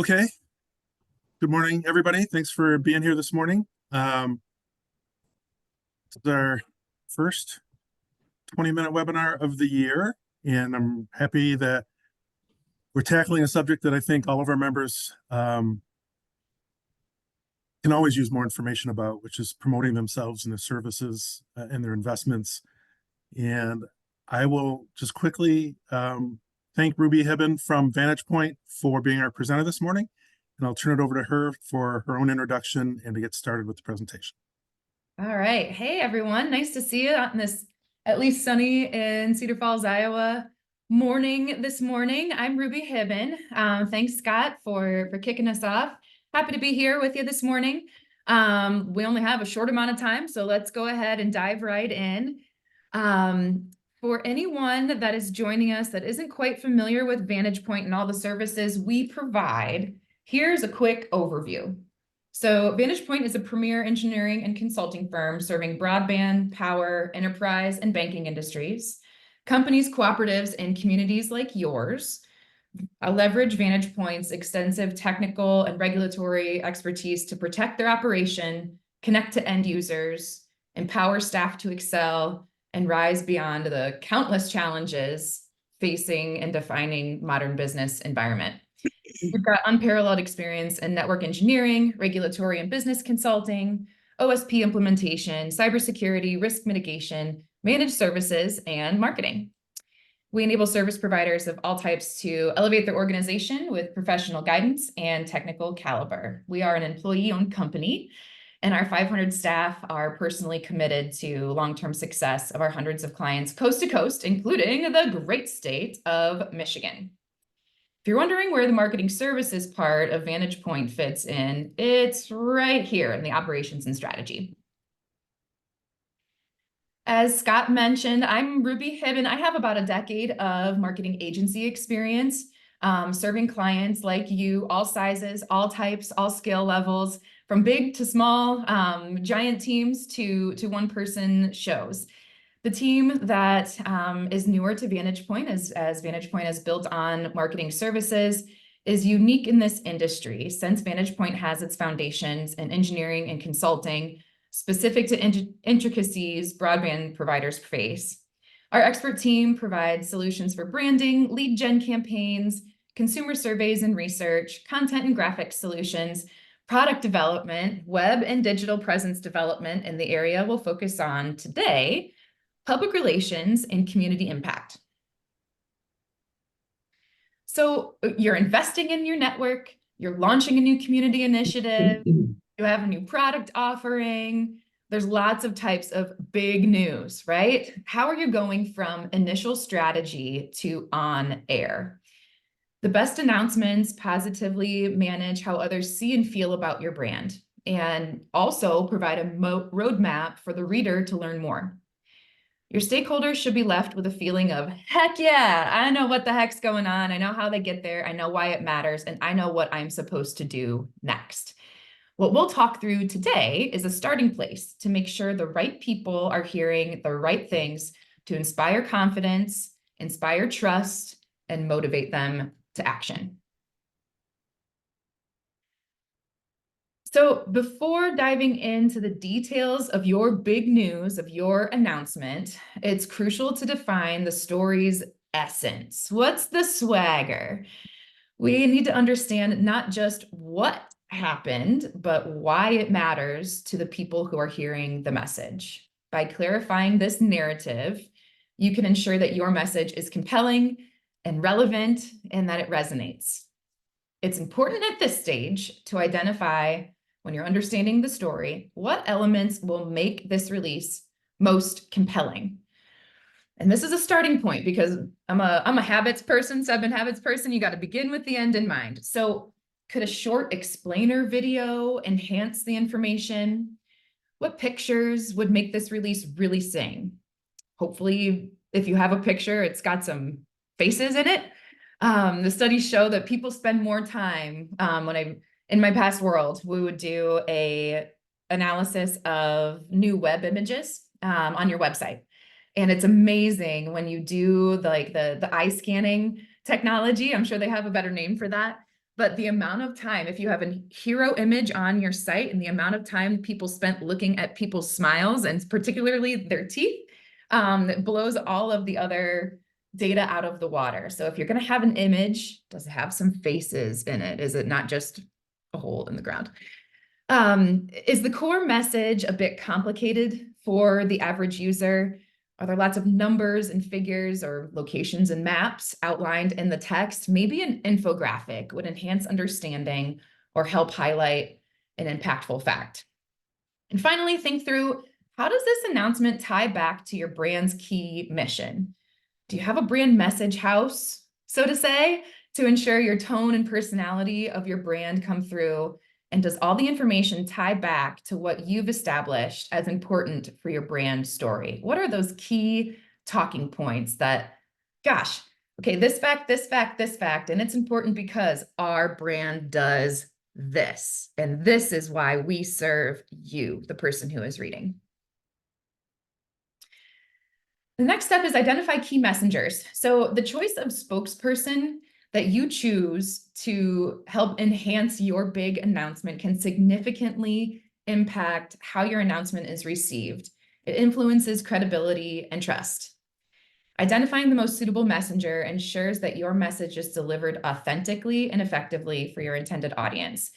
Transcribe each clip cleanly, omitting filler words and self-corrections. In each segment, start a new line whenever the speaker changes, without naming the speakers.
Okay. Good morning, everybody. Thanks for being here this morning. This is our first 20-minute webinar of the year, and I'm happy that we're tackling a subject that I think all of our members can always use more information about, which is promoting themselves and their services and their investments. And I will just quickly thank Ruby Hibben from Vantage Point for being our presenter this morning. And I'll turn it over to her for her own introduction and to get started with the presentation.
All right. Hey, everyone. Nice to see you on this at least sunny in Cedar Falls, Iowa morning this morning. I'm Ruby Hibben. Thanks, Scott, for kicking us off. Happy to be here with you this morning. We only have a short amount of time, so let's go ahead and dive right in. For anyone that is joining us that isn't quite familiar with Vantage Point and all the services we provide, here's a quick overview. So Vantage Point is a premier engineering and consulting firm serving broadband, power, enterprise, and banking industries. Companies, cooperatives, and communities like yours leverage Vantage Point's extensive technical and regulatory expertise to protect their operation, connect to end users, empower staff to excel, and rise beyond the countless challenges facing and defining modern business environment. We've got unparalleled experience in network engineering, regulatory and business consulting, OSP implementation, cybersecurity, risk mitigation, managed services, and marketing. We enable service providers of all types to elevate their organization with professional guidance and technical caliber. We are an employee-owned company, and our 500 staff are personally committed to long-term success of our hundreds of clients coast to coast, including the great state of Michigan. If you're wondering where the marketing services part of Vantage Point fits in, it's right here in the operations and strategy. As Scott mentioned, I'm Ruby Hibben. I have about a decade of marketing agency experience, serving clients like you, all sizes, all types, all skill levels, from big to small, giant teams to one-person shows. The team that is newer to Vantage Point, as Vantage Point is built on marketing services, is unique in this industry since Vantage Point has its foundations in engineering and consulting, specific to intricacies broadband providers face. Our expert team provides solutions for branding, lead gen campaigns, consumer surveys and research, content and graphics solutions, product development, web and digital presence development in the area we'll focus on today, public relations, and community impact. So you're investing in your network, you're launching a new community initiative, you have a new product offering, there's lots of types of big news, right? How are you going from initial strategy to on air? The best announcements positively manage how others see and feel about your brand, and also provide a roadmap for the reader to learn more. Your stakeholders should be left with a feeling of, heck yeah, I know what the heck's going on. I know how they get there. I know why it matters. And I know what I'm supposed to do next. What we'll talk through today is a starting place to make sure the right people are hearing the right things to inspire confidence, inspire trust, and motivate them to action. So before diving into the details of your big news, of your announcement, it's crucial to define the story's essence. What's the swagger? We need to understand not just what happened, but why it matters to the people who are hearing the message. By clarifying this narrative, you can ensure that your message is compelling and relevant and that it resonates. It's important at this stage to identify, when you're understanding the story, what elements will make this release most compelling. And this is a starting point because I'm a habits person, 7 habits person. You got to begin with the end in mind. So could a short explainer video enhance the information? What pictures would make this release really sing? Hopefully, if you have a picture, it's got some faces in it. The studies show that people spend more time in my past world, we would do a analysis of new web images on your website. And it's amazing when you do the eye scanning technology. I'm sure they have a better name for that. but the amount of time, if you have a hero image on your site and the amount of time people spent looking at people's smiles and particularly their teeth, that blows all of the other data out of the water. So if you're going to have an image, does it have some faces in it? Is it not just a hole in the ground? Is the core message a bit complicated for the average user? Are there lots of numbers and figures or locations and maps outlined in the text? Maybe an infographic would enhance understanding or help highlight an impactful fact. And finally, think through, how does this announcement tie back to your brand's key mission? Do you have a brand message house, so to say, to ensure your tone and personality of your brand come through? And does all the information tie back to what you've established as important for your brand story? What are those key talking points that, gosh, okay, this fact, this fact, this fact, and it's important because our brand does this, and this is why we serve you, the person who is reading. The next step is identify key messengers. So the choice of spokesperson that you choose to help enhance your big announcement can significantly impact how your announcement is received. It influences credibility and trust. Identifying the most suitable messenger ensures that your message is delivered authentically and effectively for your intended audience.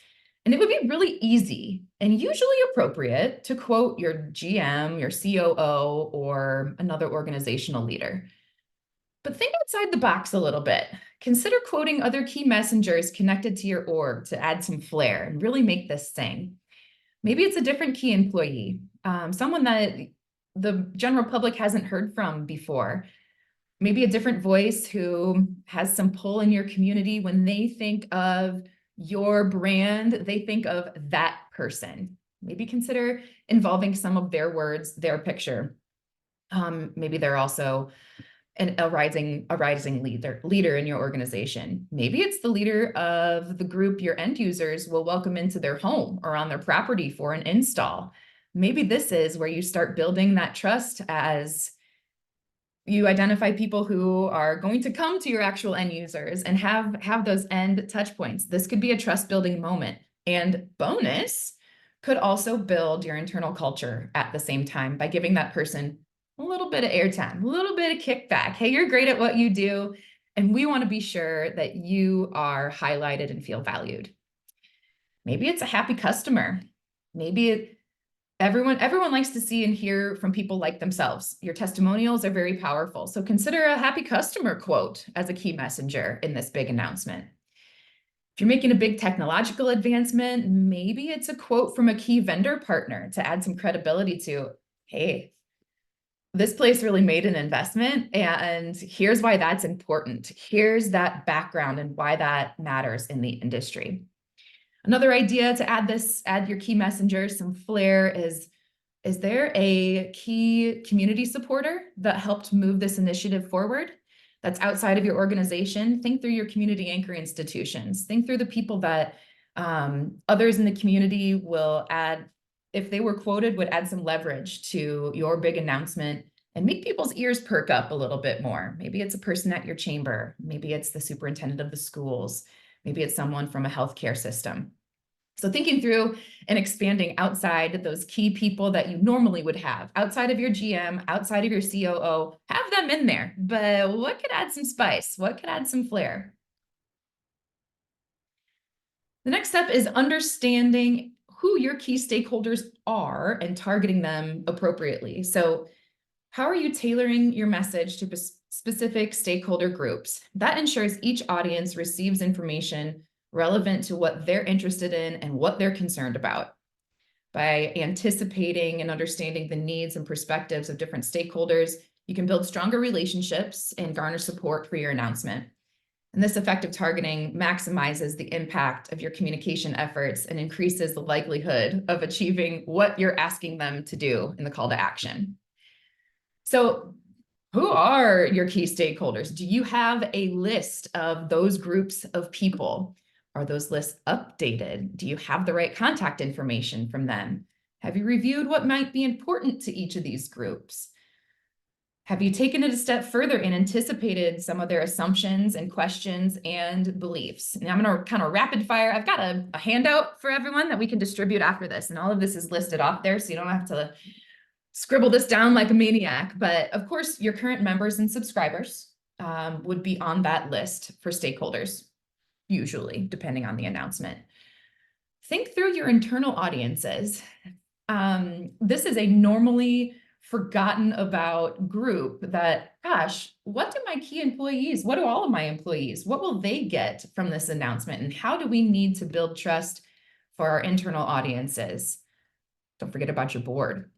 And it would be really easy and usually appropriate to quote your GM, your COO, or another organizational leader. But think outside the box a little bit. Consider quoting other key messengers connected to your org to add some flair and really make this sing. Maybe it's a different key employee, someone that the general public hasn't heard from before. Maybe a different voice who has some pull in your community. When they think of your brand, they think of that person. Maybe consider involving some of their words, their picture. Maybe they're also a rising leader in your organization. Maybe it's the leader of the group your end users will welcome into their home or on their property for an install. Maybe this is where you start building that trust as you identify people who are going to come to your actual end users and have those end touch points. This could be a trust building moment. And bonus, could also build your internal culture at the same time by giving that person a little bit of airtime, a little bit of kickback. Hey, you're great at what you do, and we want to be sure that you are highlighted and feel valued. Maybe it's a happy customer. Maybe everyone likes to see and hear from people like themselves. Your testimonials are very powerful. So consider a happy customer quote as a key messenger in this big announcement. If you're making a big technological advancement, maybe it's a quote from a key vendor partner to add some credibility to, hey, this place really made an investment, and here's why that's important. Here's that background and why that matters in the industry. Another idea to add your key messenger some flair is there a key community supporter that helped move this initiative forward that's outside of your organization? Think through your community anchor institutions. Think through the people that others in the community will add, if they were quoted, would add some leverage to your big announcement and make people's ears perk up a little bit more. Maybe it's a person at your chamber. Maybe it's the superintendent of the schools. Maybe it's someone from a healthcare system. So thinking through and expanding outside those key people that you normally would have, outside of your GM, outside of your COO, have them in there. But what could add some spice? What could add some flair? The next step is understanding who your key stakeholders are and targeting them appropriately. So how are you tailoring your message to specific stakeholder groups? That ensures each audience receives information relevant to what they're interested in and what they're concerned about. By anticipating and understanding the needs and perspectives of different stakeholders, you can build stronger relationships and garner support for your announcement. And this effective targeting maximizes the impact of your communication efforts and increases the likelihood of achieving what you're asking them to do in the call to action. So who are your key stakeholders? Do you have a list of those groups of people? Are those lists updated? Do you have the right contact information from them? Have you reviewed what might be important to each of these groups? Have you taken it a step further and anticipated some of their assumptions and questions and beliefs? And I'm going to kind of rapid fire. I've got a handout for everyone that we can distribute after this. And all of this is listed off there, so you don't have to scribble this down like a maniac. But of course, your current members and subscribers would be on that list for stakeholders, usually, depending on the announcement. Think through your internal audiences. This is a normally forgotten about group that, gosh, what do my key employees, what do all of my employees, what will they get from this announcement? And how do we need to build trust for our internal audiences? Don't forget about your board.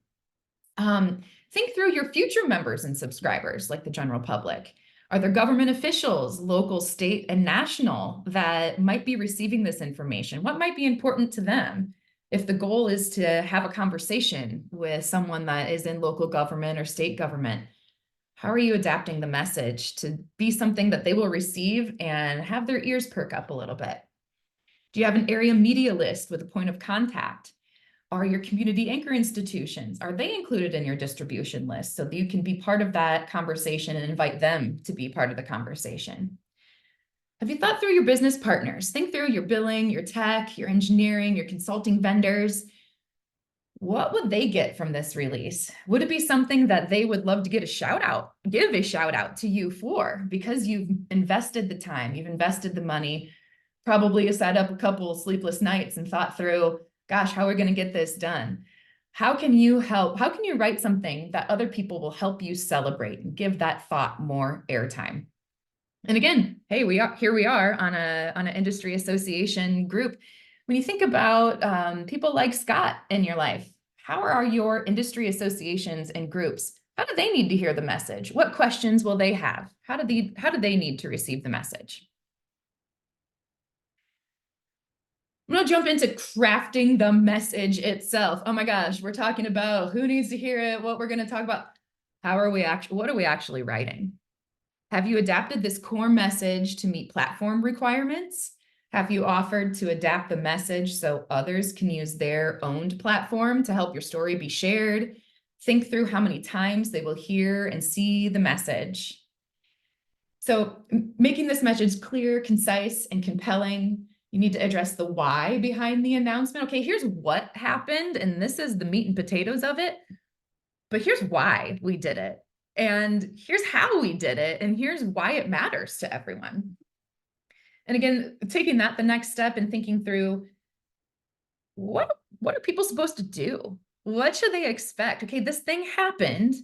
Think through your future members and subscribers, like the general public. Are there government officials, local, state, and national, that might be receiving this information? What might be important to them? If the goal is to have a conversation with someone that is in local government or state government, how are you adapting the message to be something that they will receive and have their ears perk up a little bit? Do you have an area media list with a point of contact? Are your community anchor institutions, are they included in your distribution list so that you can be part of that conversation and invite them to be part of the conversation? Have you thought through your business partners? Think through your billing, your tech, your engineering, your consulting vendors. What would they get from this release? Would it be something that they would love to give a shout out to you for, because you've invested the time, you've invested the money, probably sat up a couple of sleepless nights and thought through, gosh, how are we going to get this done? How can you help? How can you write something that other people will help you celebrate and give that thought more airtime? And again, hey, we are on an industry association group. When you think about people like Scott in your life, how are your industry associations and groups? How do they need to hear the message? What questions will they have? How do they need to receive the message? I'm going to jump into crafting the message itself. Oh my gosh, we're talking about who needs to hear it, what we're going to talk about. What are we actually writing? Have you adapted this core message to meet platform requirements? Have you offered to adapt the message so others can use their owned platform to help your story be shared? Think through how many times they will hear and see the message. So making this message clear, concise, and compelling. You need to address the why behind the announcement. Okay, here's what happened, and this is the meat and potatoes of it, but here's why we did it. And here's how we did it, and here's why it matters to everyone. And again, taking that the next step and thinking through, what are people supposed to do? What should they expect? Okay, this thing happened.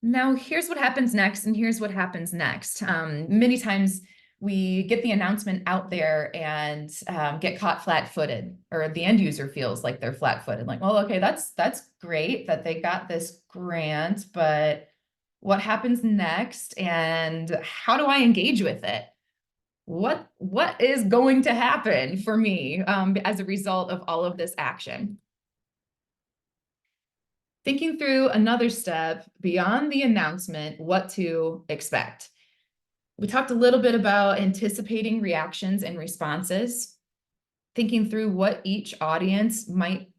Now here's what happens next, and here's what happens next. Many times we get the announcement out there and get caught flat-footed, or the end user feels like they're flat-footed. Like, well, okay, that's great that they got this grant, but what happens next, and how do I engage with it? What is going to happen for me as a result of all of this action? Thinking through another step beyond the announcement, what to expect. We talked a little bit about anticipating reactions and responses, thinking through what each audience might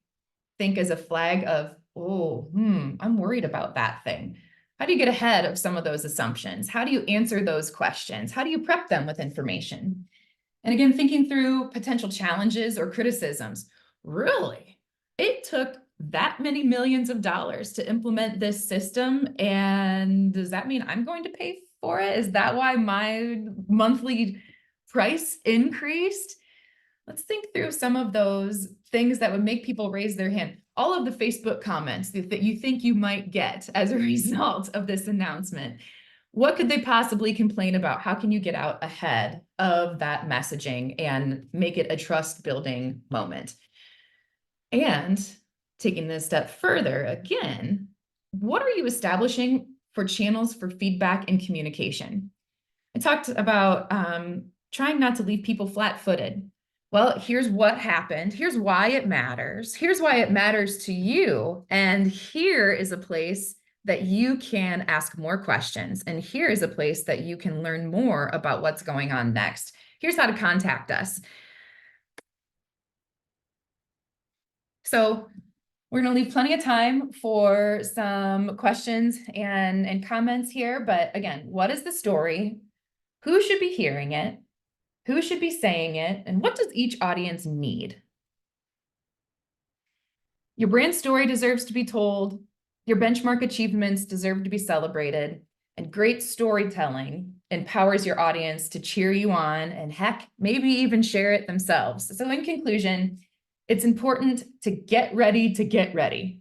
think as a flag of, oh, I'm worried about that thing. How do you get ahead of some of those assumptions? How do you answer those questions? How do you prep them with information? And again, thinking through potential challenges or criticisms. Really? It took that many millions of dollars to implement this system, and does that mean I'm going to pay for it? Is that why my monthly price increased? Let's think through some of those things that would make people raise their hand. All of the Facebook comments that you think you might get as a result of this announcement. What could they possibly complain about? How can you get out ahead of that messaging and make it a trust building moment? And taking this step further, again, what are you establishing for channels for feedback and communication? I talked about trying not to leave people flat-footed. Well, here's what happened. Here's why it matters. Here's why it matters to you. And here is a place that you can ask more questions. And here is a place that you can learn more about what's going on next. Here's how to contact us. So We're going to leave plenty of time for some questions and comments here. But again, what is the story? Who should be hearing it? Who should be saying it? And what does each audience need? Your brand story deserves to be told. Your benchmark achievements deserve to be celebrated. And great storytelling empowers your audience to cheer you on and heck, maybe even share it themselves. So in conclusion, it's important to get ready to get ready.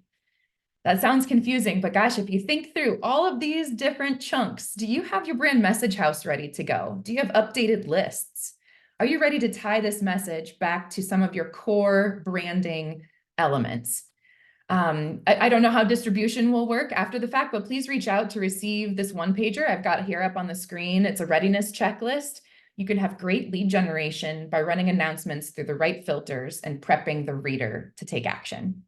That sounds confusing, but gosh, if you think through all of these different chunks, do you have your brand message house ready to go? Do you have updated lists? Are you ready to tie this message back to some of your core branding elements? I don't know how distribution will work after the fact, but please reach out to receive this one pager I've got here up on the screen. It's a readiness checklist. You can have great lead generation by running announcements through the right filters and prepping the reader to take action.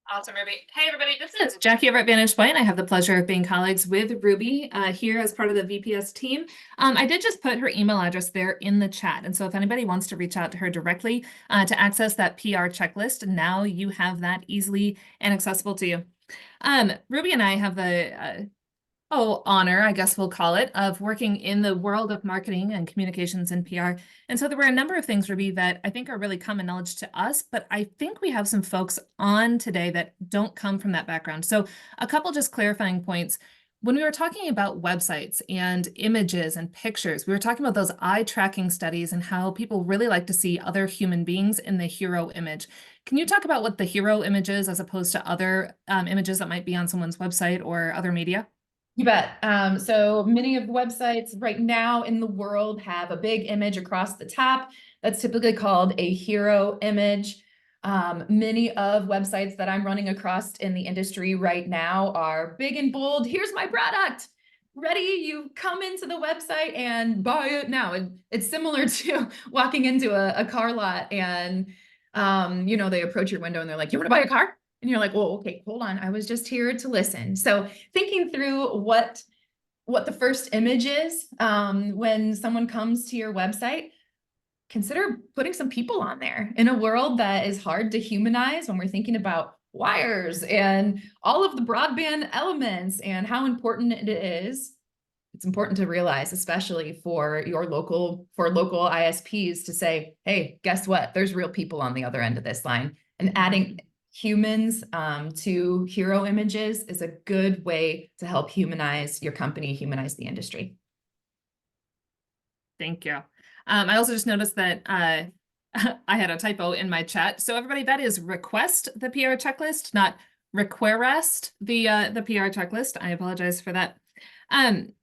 Awesome, Ruby. Hey, everybody, this is Jackie over at Vantage Point. I have the pleasure of being colleagues with Ruby here as part of the VPS team. I did just put her email address there in the chat. And so if anybody wants to reach out to her directly to access that PR checklist, now you have that easily and accessible to you. Ruby and I have the honor, I guess we'll call it, of working in the world of marketing and communications and PR. And so there were a number of things, Ruby, that I think are really common knowledge to us, but I think we have some folks on today that don't come from that background. So a couple just clarifying points. When we were talking about websites and images and pictures, we were talking about those eye tracking studies and how people really like to see other human beings in the hero image. Can you talk about what the hero image is as opposed to other images that might be on someone's website or other media?
You bet. So many of the websites right now in the world have a big image across the top. That's typically called a hero image. Many of websites that I'm running across in the industry right now are big and bold. Here's my product. Ready? You come into the website and buy it now. It's similar to walking into a car lot and they approach your window and they're like, "You want to buy a car?" And you're like, "Well, okay, hold on. I was just here to listen." So thinking through what the first image is when someone comes to your website, consider putting some people on there in a world that is hard to humanize when we're thinking about wires and all of the broadband elements and how important it is. It's important to realize, especially for local ISPs, to say, "Hey, guess what? There's real people on the other end of this line." And adding humans to hero images is a good way to help humanize your company, humanize the industry.
Thank you. I also just noticed that I had a typo in my chat. So everybody, that is request the PR checklist, not request the PR checklist. I apologize for that.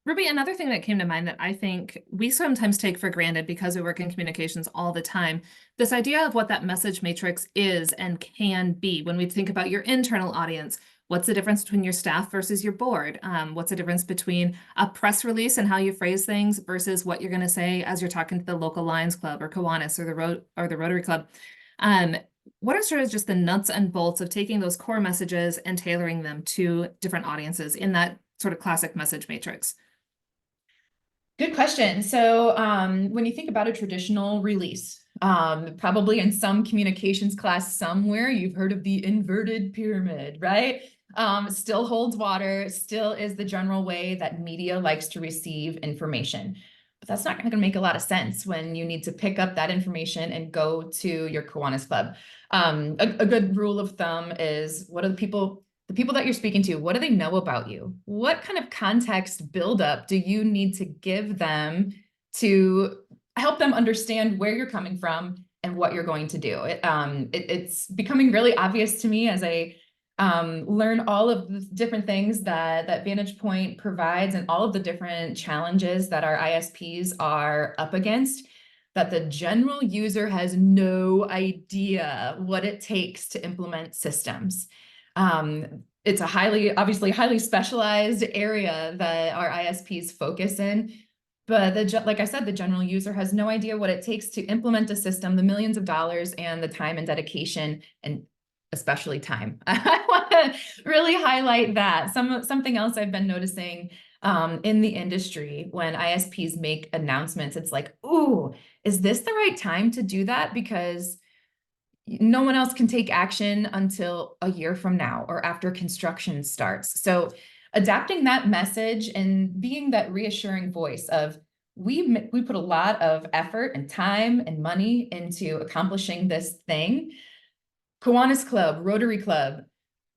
Ruby, another thing that came to mind that I think we sometimes take for granted because we work in communications all the time, this idea of what that message matrix is and can be. When we think about your internal audience, what's the difference between your staff versus your board? What's the difference between a press release and how you phrase things versus what you're going to say as you're talking to the local Lions Club or Kiwanis or the Rotary Club? What are sort of just the nuts and bolts of taking those core messages and tailoring them to different audiences in that sort of classic message matrix?
Good question. So when you think about a traditional release, probably in some communications class somewhere, you've heard of the inverted pyramid, right? Still holds water, still is the general way that media likes to receive information. But that's not going to make a lot of sense when you need to pick up that information and go to your Kiwanis Club. A good rule of thumb is, what are the people that you're speaking to, what do they know about you? What kind of context buildup do you need to give them to help them understand where you're coming from and what you're going to do? It's becoming really obvious to me as I learn all of the different things that Vantage Point provides and all of the different challenges that our ISPs are up against, that the general user has no idea what it takes to implement systems. It's a obviously highly specialized area that our ISPs focus in, but like I said, the general user has no idea what it takes to implement a system, the millions of dollars and the time and dedication, and especially time. I want to really highlight that. Something else I've been noticing in the industry, when ISPs make announcements, it's like, ooh, is this the right time to do that? Because no one else can take action until a year from now or after construction starts. So adapting that message and being that reassuring voice of, we put a lot of effort and time and money into accomplishing this thing. Kiwanis Club, Rotary Club,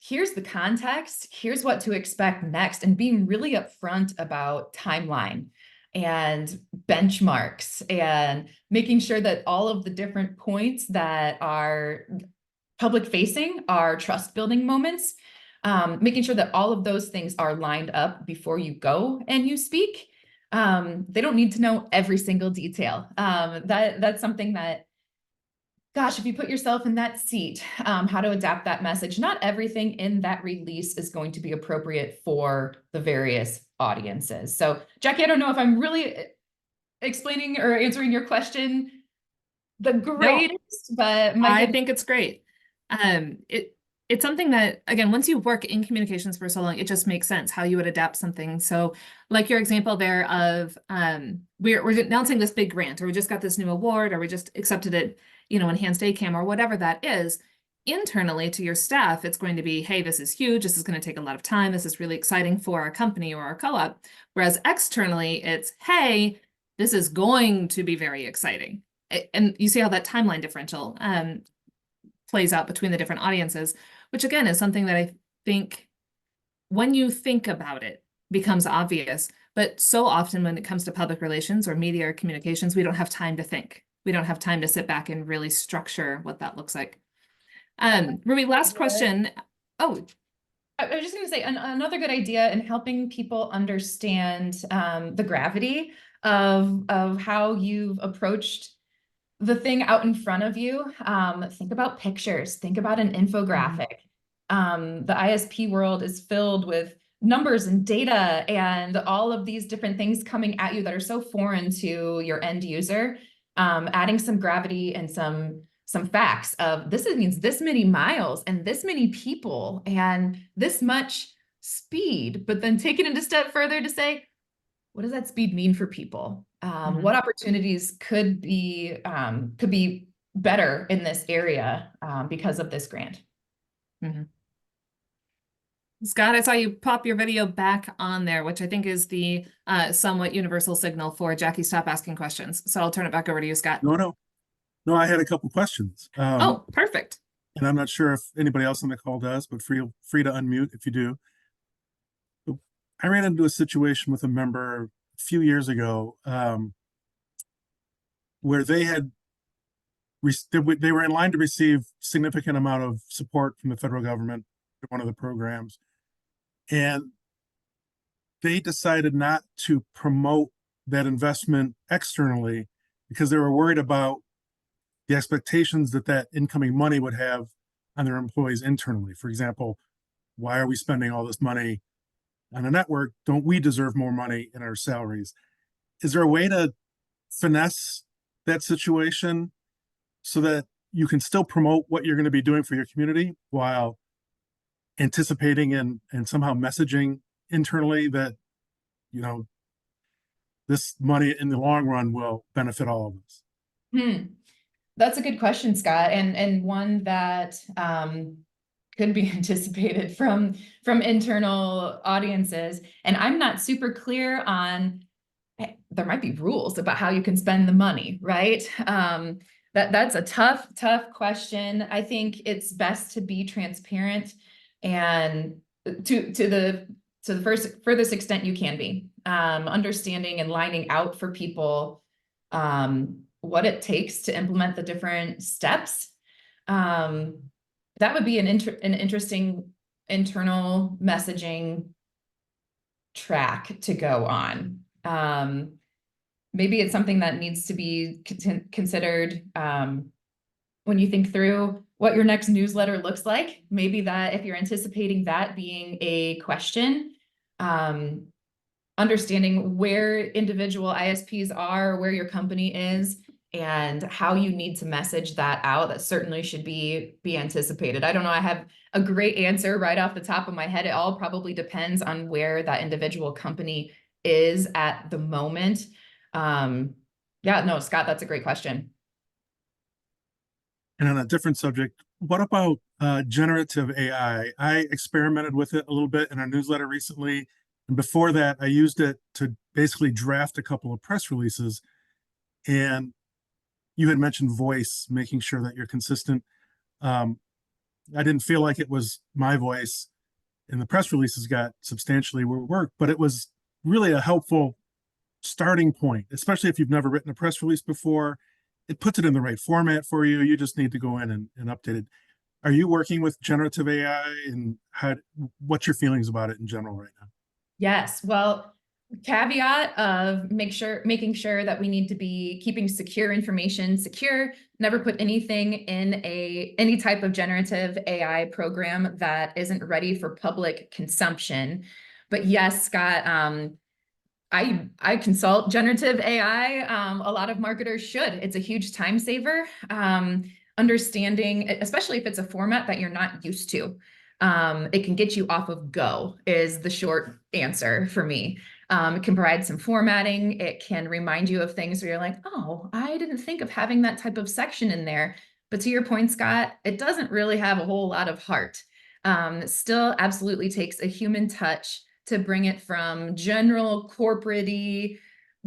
here's the context, here's what to expect next, and being really upfront about timeline and benchmarks and making sure that all of the different points that are public facing are trust building moments, making sure that all of those things are lined up before you go and you speak. They don't need to know every single detail. That's something that, gosh, if you put yourself in that seat, how to adapt that message. Not everything in that release is going to be appropriate for the various audiences. So Jackie, I don't know if I'm really explaining or answering your question the greatest, but
I think it's great. It's something that, again, once you work in communications for so long, it just makes sense how you would adapt something. So like your example there of we're announcing this big grant, or we just got this new award, or we just accepted it, enhanced ACAM, or whatever that is. Internally to your staff, it's going to be, hey, this is huge, this is going to take a lot of time, this is really exciting for our company or our co-op. Whereas externally, it's, hey, this is going to be very exciting. And you see how that timeline differential plays out between the different audiences, which again is something that I think when you think about it becomes obvious, but so often when it comes to public relations or media or communications, we don't have time to think. We don't have time to sit back and really structure what that looks like. Ruby, last question. Oh,
I was just going to say another good idea in helping people understand the gravity of how you've approached the thing out in front of you. Think about pictures, think about an infographic. The ISP world is filled with numbers and data and all of these different things coming at you that are so foreign to your end user. Adding some gravity and some facts of this means this many miles and this many people and this much speed, but then taking it a step further to say, what does that speed mean for people? What opportunities could be better in this area because of this grant?
Scott, I saw you pop your video back on there, which I think is the somewhat universal signal for Jackie, stop asking questions. So I'll turn it back over to you, Scott.
No, I had a couple questions.
Oh, perfect.
And I'm not sure if anybody else on the call does, but free to unmute if you do. I ran into a situation with a member a few years ago where they were in line to receive significant amount of support from the federal government for one of the programs. And they decided not to promote that investment externally because they were worried about the expectations that incoming money would have on their employees internally. For example, why are we spending all this money on a network? Don't we deserve more money in our salaries? Is there a way to finesse that situation so that you can still promote what you're going to be doing for your community while anticipating and somehow messaging internally that, this money in the long run will benefit all of us?
That's a good question, Scott, and one that could be anticipated from internal audiences. And I'm not super clear on, there might be rules about how you can spend the money, right? That's a tough question. I think it's best to be transparent and to the furthest extent you can be, understanding and lining out for people what it takes to implement the different steps. That would be an interesting internal messaging track to go on. Maybe it's something that needs to be considered when you think through what your next newsletter looks like. Maybe that if you're anticipating that being a question, understanding where individual ISPs are, where your company is, and how you need to message that out, that certainly should be anticipated. I don't know, I have a great answer right off the top of my head. It all probably depends on where that individual company is at the moment. Yeah, no, Scott, that's a great question.
And on a different subject, what about generative AI? I experimented with it a little bit in our newsletter recently. And before that, I used it to basically draft a couple of press releases. And you had mentioned voice, making sure that you're consistent. I didn't feel like it was my voice, and the press releases got substantially work, but it was really a helpful starting point, especially if you've never written a press release before. It puts it in the right format for you. You just need to go in and update it. Are you working with generative AI, and what's your feelings about it in general right now?
Yes, well, caveat of making sure that we need to be keeping secure information secure. Never put anything in any type of generative AI program that isn't ready for public consumption. But yes, Scott, I consult generative AI. A lot of marketers should. It's a huge time saver. Understanding, especially if it's a format that you're not used to. It can get you off of Go is the short answer for me. It can provide some formatting. It can remind you of things where you're like, oh, I didn't think of having that type of section in there. But to your point, Scott, it doesn't really have a whole lot of heart. It still absolutely takes a human touch to bring it from general corporate-y,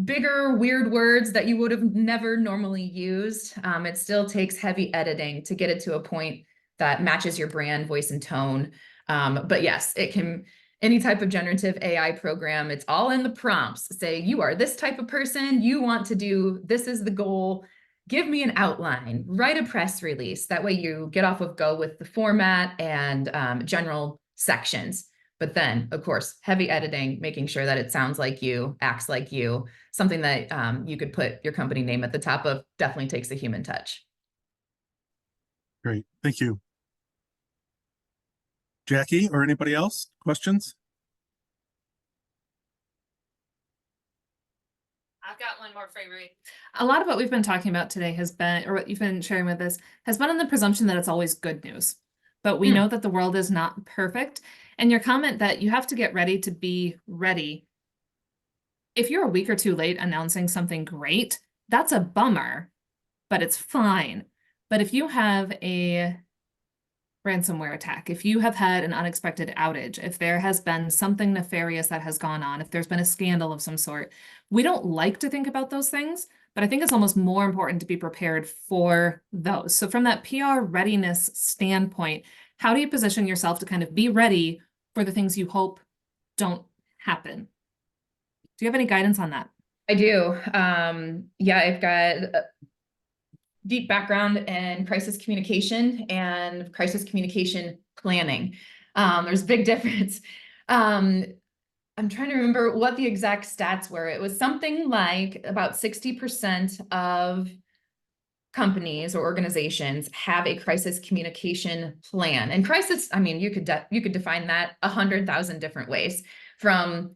bigger weird words that you would have never normally used. It still takes heavy editing to get it to a point that matches your brand, voice, and tone. But yes, it can, any type of generative AI program, it's all in the prompts. Say, you are this type of person, you want to do, this is the goal, give me an outline, write a press release. That way you get off of Go with the format and general sections. But then, of course, heavy editing, making sure that it sounds like you, acts like you, something that you could put your company name at the top of, definitely takes a human touch.
Great, thank you. Jackie or anybody else? Questions?
I've got one more for you. A lot of what we've been talking about today has been, or what you've been sharing with us, has been on the presumption that it's always good news. But we know that the world is not perfect. And your comment that you have to get ready to be ready. If you're a week or two late announcing something great, that's a bummer, but it's fine. But if you have a ransomware attack, if you have had an unexpected outage, if there has been something nefarious that has gone on, if there's been a scandal of some sort, we don't like to think about those things, but I think it's almost more important to be prepared for those. So from that PR readiness standpoint, how do you position yourself to kind of be ready for the things you hope don't happen? Do you have any guidance on that?
I do. Yeah, I've got a deep background in crisis communication and crisis communication planning. There's a big difference. I'm trying to remember what the exact stats were. It was something like about 60% of companies or organizations have a crisis communication plan. And crisis, I mean, you could define that 100,000 different ways. From,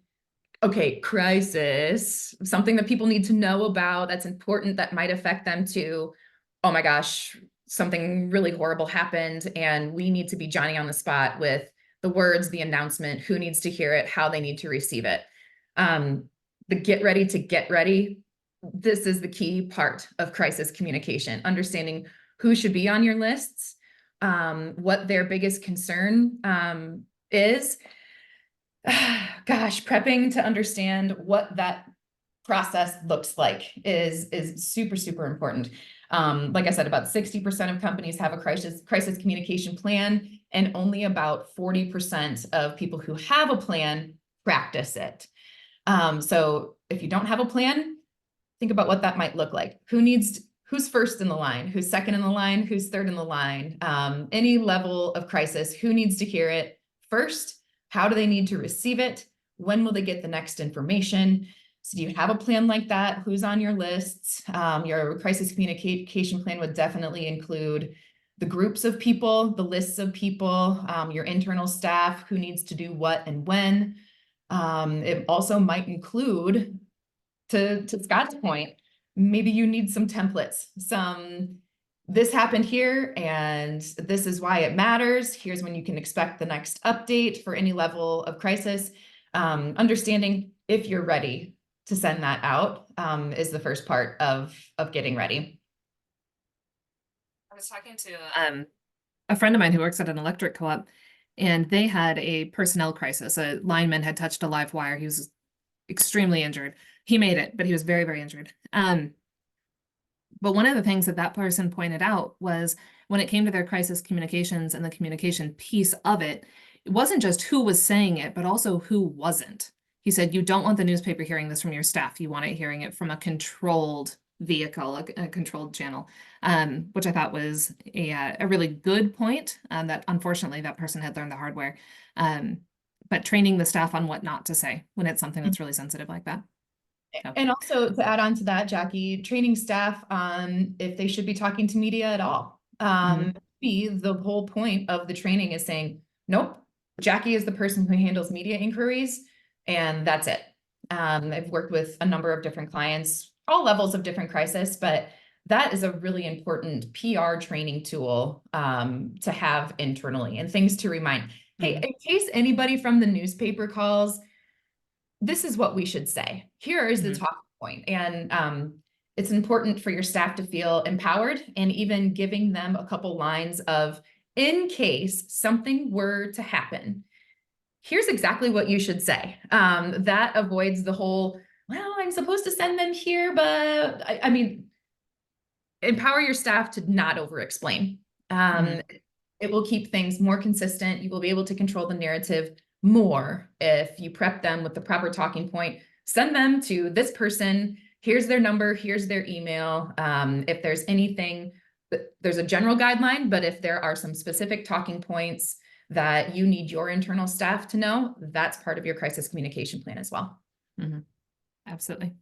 okay, crisis, something that people need to know about that's important that might affect them, to, oh my gosh, something really horrible happened and we need to be Johnny on the spot with the words, the announcement, who needs to hear it, how they need to receive it. The get ready to get ready. This is the key part of crisis communication, understanding who should be on your lists, what their biggest concern is. Gosh, prepping to understand what that process looks like is super, super important. Like I said, about 60% of companies have a crisis communication plan, and only about 40% of people who have a plan practice it. So if you don't have a plan, think about what that might look like. Who's first in the line? Who's second in the line? Who's third in the line? Any level of crisis, who needs to hear it first? How do they need to receive it? When will they get the next information? So do you have a plan like that? Who's on your lists? Your crisis communication plan would definitely include the groups of people, the lists of people, your internal staff, who needs to do what and when. It also might include, to Scott's point, maybe you need some templates, this happened here and this is why it matters. Here's when you can expect the next update for any level of crisis. Understanding if you're ready to send that out is the first part of getting ready.
I was talking to a friend of mine who works at an electric co-op, and they had a personnel crisis. A lineman had touched a live wire. He was extremely injured. He made it, but he was very, very injured. But one of the things that that person pointed out was when it came to their crisis communications and the communication piece of it, it wasn't just who was saying it, but also who wasn't. He said, you don't want the newspaper hearing this from your staff. You want it hearing it from a controlled vehicle, a controlled channel, which I thought was a really good point that unfortunately that person had learned the hard way. But training the staff on what not to say when it's something that's really sensitive like that.
And also to add on to that, Jackie, training staff on if they should be talking to media at all. The whole point of the training is saying, nope, Jackie is the person who handles media inquiries, and that's it. I've worked with a number of different clients, all levels of different crisis, but that is a really important PR training tool to have internally and things to remind. Hey, in case anybody from the newspaper calls, this is what we should say. Here is the talking point. And it's important for your staff to feel empowered, and even giving them a couple lines of, in case something were to happen, here's exactly what you should say. That avoids the whole, well, I'm supposed to send them here, but I mean, empower your staff to not over-explain. It will keep things more consistent. You will be able to control the narrative more if you prep them with the proper talking point. Send them to this person. Here's their number. Here's their email. If there's anything, there's a general guideline, but if there are some specific talking points that you need your internal staff to know, that's part of your crisis communication plan as well.
Absolutely.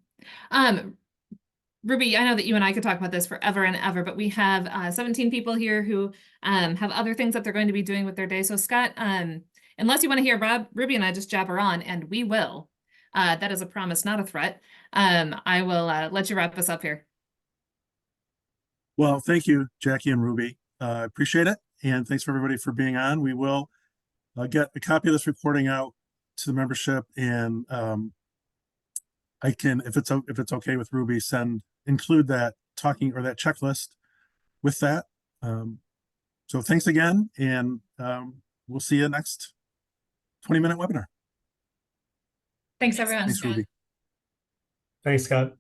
Ruby, I know that you and I could talk about this forever and ever, but we have 17 people here who have other things that they're going to be doing with their day. So Scott, unless you want to hear Ruby and I just jabber on, and we will, that is a promise, not a threat. I will let you wrap us up here.
Well, thank you, Jackie and Ruby. Appreciate it. And thanks for everybody for being on. We will get a copy of this recording out to the membership, and I can, if it's okay with Ruby, include that talking or that checklist with that. So thanks again, and we'll see you next 20-minute webinar.
Thanks, everyone.
Thanks, Ruby.
Thanks, Scott.